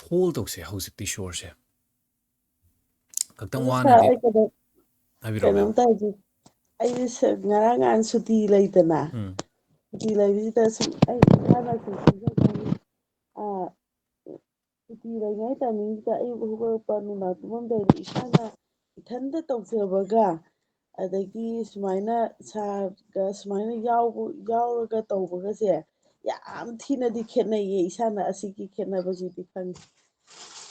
hall ꯇꯧꯁꯦ ꯍꯧꯖꯤꯛꯇꯤ ꯁꯣꯔꯁꯦ ꯈꯛꯇꯪ ꯑꯗꯨ ꯁꯥꯔ ꯋꯥꯅꯗꯤ ꯑꯩ ꯍꯥꯏꯕꯤꯔꯛꯑꯣ ꯃꯦꯝ ꯀꯩꯅꯣꯝꯇ ꯍꯥꯏꯗꯤ ꯑꯩꯁꯦ ꯉꯔꯥꯡ ꯅꯍꯥꯟ ꯁꯨꯇꯤ ꯂꯩꯗꯅ ꯁꯨꯇꯤ ꯂꯩꯕꯁꯤꯗ ꯁꯨꯝ ꯑꯩ ꯏꯁꯥꯅ ꯁꯨꯇꯤ ꯂꯩꯉꯩ ꯇꯥꯏꯃꯤꯡꯁꯤꯗ ꯑꯌꯨꯛ ꯍꯧꯒꯠꯂꯛꯄ ꯅꯨꯡꯗꯥꯡ ꯇꯨꯝꯃꯝꯗꯥꯏꯗ ꯏꯁꯥꯅ ꯏꯊꯟꯇ ꯇꯧꯖꯕꯒ ꯑꯗꯒꯤ ꯁꯨꯃꯥꯏꯅ ꯁꯥꯔꯒ ꯁꯨꯃꯥꯏꯅ ꯌꯥꯎꯔꯒ ꯇꯧꯕꯒꯁꯦ ꯌꯥꯝ ꯊꯤꯅꯗꯤ ꯈꯦꯠꯅꯩꯌꯦ ꯏꯁꯥꯅ ꯑꯁꯤꯒꯤ ꯈꯦꯠꯅꯕꯁꯤꯗꯤ ꯈꯪꯉꯤ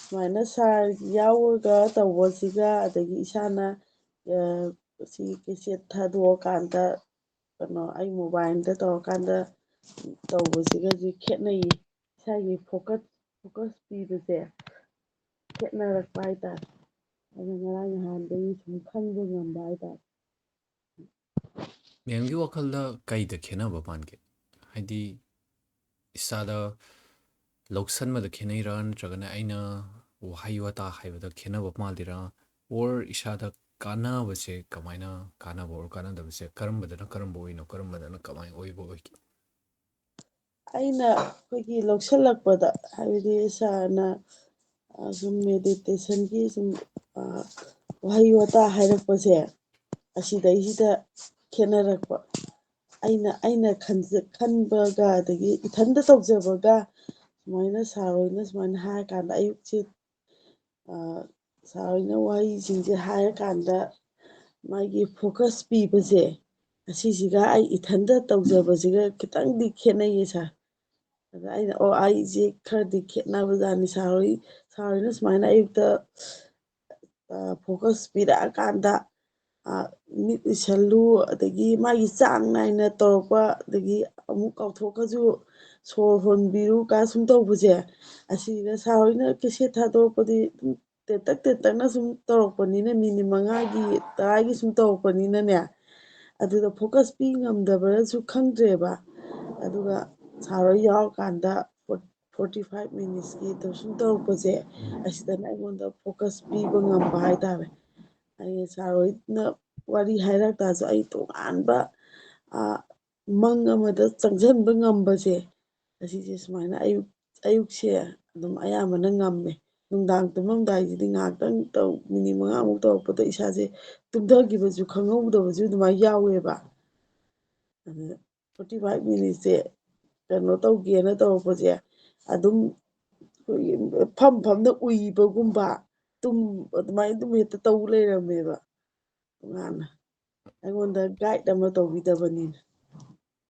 ꯁꯨꯃꯥꯏꯅ ꯁꯥꯔ ꯌꯥꯎꯔꯒ ꯇꯧꯕꯁꯤꯒ ꯑꯗꯒꯤ ꯏꯁꯥꯅ ꯁꯤ ꯀꯦꯁꯦꯠ ꯊꯥꯗꯣꯛꯑꯀꯥꯟꯗ ꯀꯩꯅꯣ ꯑꯩ ꯃꯣꯕꯥꯏꯜꯗ ꯇꯧꯔꯀꯥꯟꯗ ꯇꯧꯕꯁꯤꯒꯗꯤ ꯈꯦꯠꯅꯩꯌꯦ ꯏꯁꯥꯒꯤ ꯐꯣꯀꯁ ꯄꯤꯕꯁꯦ ꯈꯦꯠꯅꯔꯛꯄ ꯍꯥꯏꯇꯥꯔꯦ ꯑꯗꯨ ꯉꯔꯥꯡ ꯅꯍꯥꯟꯗꯒꯤ ꯁꯨꯝ ꯈꯪꯕ ꯉꯝꯕ ꯍꯥꯏꯇꯥꯔꯦ ꯃꯦꯝꯒꯤ ꯋꯥꯈꯜꯗ ꯀꯩꯗ ꯈꯦꯠꯅꯕ ꯄꯥꯟꯒꯦ ꯍꯥꯏꯗꯤ ꯏꯁꯥꯗ ꯂꯧꯁꯟꯕꯗ ꯈꯦꯠꯅꯩꯔꯥ ꯅꯠꯇ꯭ꯔꯒꯅ ꯑꯩꯅ ꯋꯥꯍꯩ ꯋꯥꯇꯥ ꯍꯥꯏꯕꯗ ꯈꯦꯠꯅꯕ ꯃꯥꯜꯂꯤꯔꯥ ꯑꯣꯔ ꯏꯁꯥꯗ ꯀꯥꯟꯅꯕꯁꯦ ꯀꯃꯥꯏꯅ ꯀꯥꯟꯅꯕ ꯑꯣꯔ ꯀꯥꯟꯅꯗꯕꯁꯦ ꯀꯔꯝꯕꯗꯅ ꯀꯔꯝꯕ ꯑꯣꯏꯅꯣ ꯀꯔꯝꯕꯗꯅ ꯀꯃꯥꯏꯅ ꯑꯣꯏꯕ ꯑꯣꯏꯒꯦ ꯑꯩꯅ ꯑꯩꯈꯣꯏꯒꯤ ꯂꯧꯁꯤꯜꯂꯛꯄꯗ ꯍꯥꯏꯕꯗꯤ ꯁꯥꯔꯅ ꯁꯨꯝ ꯃꯦꯗꯤꯇꯦꯁꯟꯒꯤ ꯁꯨꯝ ꯋꯥꯍꯩ ꯋꯥꯇꯥ ꯍꯥꯏꯔꯛꯄꯁꯦ ꯑꯁꯤꯗꯩꯁꯤꯗ ꯈꯦꯠꯅꯔꯛꯄ ꯑꯩꯅ ꯈꯟꯕꯒ ꯑꯗꯒꯤ ꯏꯊꯟꯇ ꯇꯧꯖꯕꯒ ꯁꯨꯃꯥꯏꯅ ꯁꯥꯔ ꯍꯣꯏꯅ ꯁꯨꯃꯥꯏꯅ ꯍꯥꯏꯔꯀꯥꯟꯗ ꯑꯌꯨꯛꯁꯦ ꯁꯥꯔ ꯍꯣꯏꯅ ꯋꯥꯍꯩꯁꯤꯡꯁꯦ ꯍꯥꯏꯔꯀꯥꯟꯗ ꯃꯥꯒꯤ ꯐꯣꯀꯁ ꯄꯤꯕꯁꯦ ꯑꯁꯤꯁꯤꯒ ꯑꯩ ꯏꯊꯟꯇ ꯇꯧꯖꯕꯁꯤꯒ ꯈꯤꯇꯪꯗꯤ ꯈꯦꯠꯅꯩꯌꯦ ꯁꯥꯔ ꯑꯗ ꯑꯩꯅ ꯑꯩꯁꯦ ꯈꯔꯗꯤ ꯈꯦꯠꯅꯕꯖꯥꯠꯅꯤ ꯁꯥꯔ ꯍꯣꯏꯅ ꯁꯨꯃꯥꯏꯅ ꯑꯌꯨꯛꯇ ꯐꯣꯀꯁ ꯄꯤꯔꯛꯑꯀꯥꯟꯗ ꯃꯤꯠ ꯎꯏꯁꯜꯂꯨ ꯑꯗꯒꯤ ꯃꯥꯒꯤ ꯆꯥꯡ ꯅꯥꯏꯅ ꯇꯧꯔꯛꯄ ꯑꯗꯒꯤ ꯑꯃꯨꯛ ꯀꯥꯎꯊꯣꯛꯈ꯭ꯔꯁꯨ ꯁꯣꯔ ꯍꯣꯟꯕꯤꯔꯨ ꯀ ꯁꯨꯝ ꯇꯧꯕꯁꯦ ꯑꯁꯤꯗ ꯁꯥꯔ ꯍꯣꯏꯅ ꯀꯦꯁꯦꯠ ꯊꯥꯗꯣꯔꯛꯄꯗꯤ ꯑꯗꯨꯝ ꯇꯦꯟꯇꯛ ꯇꯦꯟꯇꯛꯅ ꯁꯨꯝ ꯇꯧꯔꯛꯄꯅꯤꯅ ꯃꯤꯅꯤꯠ 5ꯒꯤ 10ꯒꯤ ꯁꯨꯝ ꯇꯧꯔꯛꯄꯅꯤꯅꯅꯦ ꯑꯗꯨꯗ ꯐꯣꯀꯁ ꯄꯤ ꯉꯝꯗꯕ꯭ꯔꯁꯨ ꯈꯪꯗ꯭ꯔꯦꯕ ꯑꯗꯨꯒ ꯁꯥꯔ ꯍꯣꯏ ꯌꯥꯎꯔꯀꯥꯟꯗ 45 ꯃꯤꯅꯤꯠꯁꯀꯤꯗ ꯁꯨꯝ ꯇꯧꯔꯛꯄꯁꯦ ꯑꯁꯤꯗꯅ ꯑꯩꯉꯣꯟꯗ ꯐꯣꯀꯁ ꯄꯤꯕ ꯉꯝꯕ ꯍꯥꯏꯇꯥꯔꯦ ꯑꯩ ꯁꯥꯔ ꯍꯣꯏꯅ ꯋꯥꯔꯤ ꯍꯥꯏꯔꯛ ꯇꯥꯔꯁꯨ ꯑꯩ ꯇꯣꯉꯥꯟꯕ ꯃꯪ ꯑꯃꯗ ꯆꯪꯁꯤꯟꯕ ꯉꯝꯕꯁꯦ ꯑꯁꯤꯁꯦ ꯁꯨꯃꯥꯏꯅ ꯑꯌꯨꯛꯁꯦ ꯑꯗꯨꯝ ꯑꯌꯥꯝꯕꯅ ꯉꯝꯃꯦ ꯅꯨꯡꯗꯥꯡ ꯇꯨꯝꯃꯝꯗꯥꯏꯁꯤꯗꯤ ꯉꯥꯏꯍꯥꯛꯇꯪ ꯃꯤꯅꯤꯠ 5ꯃꯨꯛ ꯇꯧꯔꯛꯄꯗ ꯏꯁꯥꯁꯦ ꯇꯨꯝꯊꯈꯤꯕꯁꯨ ꯈꯪꯍꯧꯗꯕꯁꯨ ꯑꯗꯨꯃꯥꯏꯅ ꯌꯥꯎꯋꯦꯕ ꯑꯗꯨ 45 ꯃꯤꯅꯤꯠꯁꯦ ꯀꯩꯅꯣ ꯇꯧꯒꯦꯅ ꯇꯧꯔꯛꯄꯁꯦ ꯑꯗꯨꯝ ꯑꯩꯈꯣꯏꯒꯤ ꯐꯝꯅ ꯎꯏꯕꯒꯨꯝꯕ ꯑꯗꯨꯃꯥꯏꯅ ꯑꯗꯨꯝ ꯍꯦꯛꯇ ꯇꯧ ꯂꯩꯔꯝꯃꯦꯕ ꯇꯣꯉꯥꯟꯅ ꯑꯩꯉꯣꯟꯗ ꯒꯥꯏꯗ ꯑꯃ ꯇꯧꯕꯤꯗꯕꯅꯤꯅ